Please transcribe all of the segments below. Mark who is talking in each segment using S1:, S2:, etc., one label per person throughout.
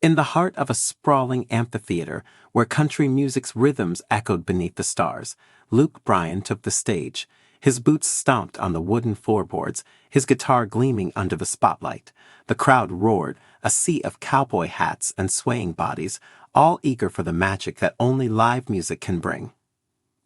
S1: In the heart of a sprawling amphitheater, where country music's rhythms echoed beneath the stars, Bryan took the stage. His boots stomped on the wooden floorboards, his guitar gleaming under the spotlight. The crowd roared, a sea of cowboy hats and swaying bodies, all eager for the magic that only live music can bring.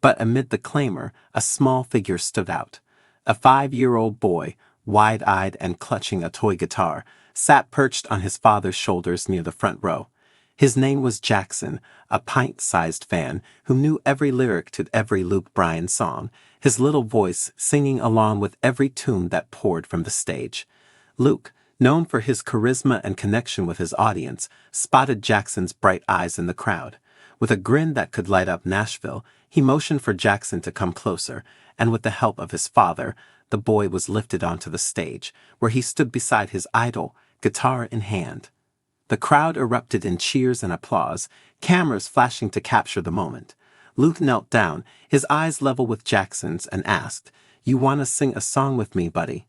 S1: But amid the clamor, a small figure stood out. A 5-year-old boy, wide-eyed and clutching a toy guitar, sat perched on his father's shoulders near the front row. His name was Jackson, a pint-sized fan who knew every lyric to every Bryan song, his little voice singing along with every tune that poured from the stage. Luke, known for his charisma and connection with his audience, spotted Jackson's bright eyes in the crowd. With a grin that could light up Nashville, he motioned for Jackson to come closer, and with the help of his father, the boy was lifted onto the stage, where he stood beside his idol, guitar in hand. The crowd erupted in cheers and applause, cameras flashing to capture the moment. Luke knelt down, his eyes level with Jackson's, and asked, "You want to sing a song with me, buddy?"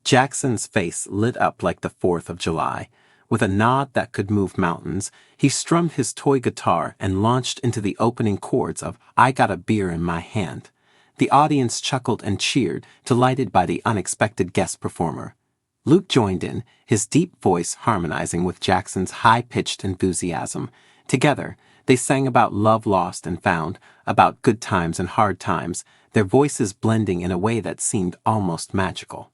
S1: Jackson's face lit up like the 4th of July. With a nod that could move mountains, he strummed his toy guitar and launched into the opening chords of "I Got a Beer in My Hand." The audience chuckled and cheered, delighted by the unexpected guest performer. Luke joined in, his deep voice harmonizing with Jackson's high-pitched enthusiasm. Together, they sang about love lost and found, about good times and hard times, their voices blending in a way that seemed almost magical.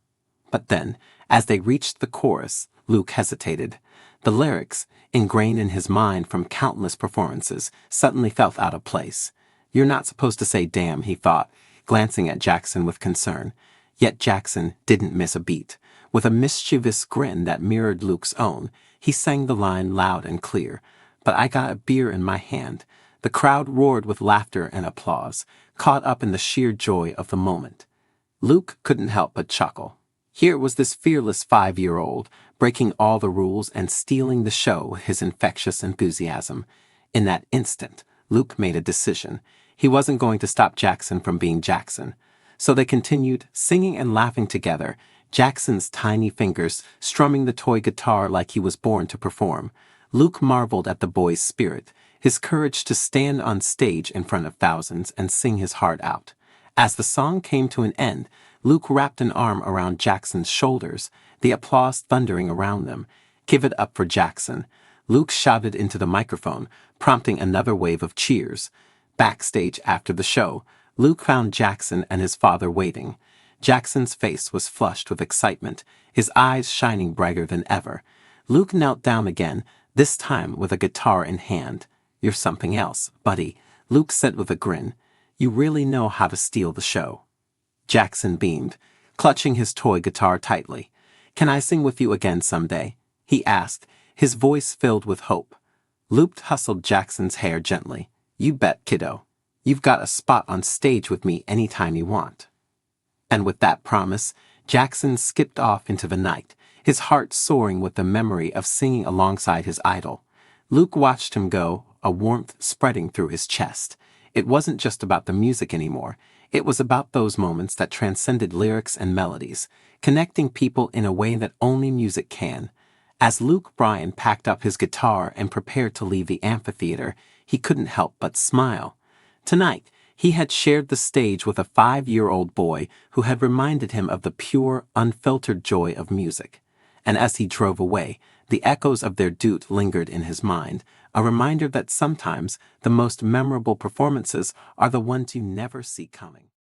S1: But then, as they reached the chorus, Luke hesitated. The lyrics, ingrained in his mind from countless performances, suddenly felt out of place. "You're not supposed to say damn," he thought, glancing at Jackson with concern. Yet Jackson didn't miss a beat. With a mischievous grin that mirrored Luke's own, he sang the line loud and clear. "But I got a beer in my hand." The crowd roared with laughter and applause, caught up in the sheer joy of the moment. Luke couldn't help but chuckle. Here was this fearless 5-year-old, breaking all the rules and stealing the show with his infectious enthusiasm. In that instant, Luke made a decision. He wasn't going to stop Jackson from being Jackson. So they continued, singing and laughing together, Jackson's tiny fingers strumming the toy guitar like he was born to perform. Luke marveled at the boy's spirit, his courage to stand on stage in front of thousands and sing his heart out. As the song came to an end, Luke wrapped an arm around Jackson's shoulders, the applause thundering around them. "Give it up for Jackson." Luke shouted into the microphone, prompting another wave of cheers. Backstage after the show, Luke found Jackson and his father waiting. Jackson's face was flushed with excitement, his eyes shining brighter than ever. Luke knelt down again, this time with a guitar in hand. "You're something else, buddy," Luke said with a grin. "You really know how to steal the show." Jackson beamed, clutching his toy guitar tightly. "Can I sing with you again someday?" he asked, his voice filled with hope. Luke hustled Jackson's hair gently. "You bet, kiddo. You've got a spot on stage with me anytime you want." And with that promise, Jackson skipped off into the night, his heart soaring with the memory of singing alongside his idol. Luke watched him go, a warmth spreading through his chest. It wasn't just about the music anymore. It was about those moments that transcended lyrics and melodies, connecting people in a way that only music can. As Bryan packed up his guitar and prepared to leave the amphitheater, he couldn't help but smile. Tonight, he had shared the stage with a 5-year-old boy who had reminded him of the pure, unfiltered joy of music. And as he drove away, the echoes of their duet lingered in his mind, a reminder that sometimes the most memorable performances are the ones you never see coming.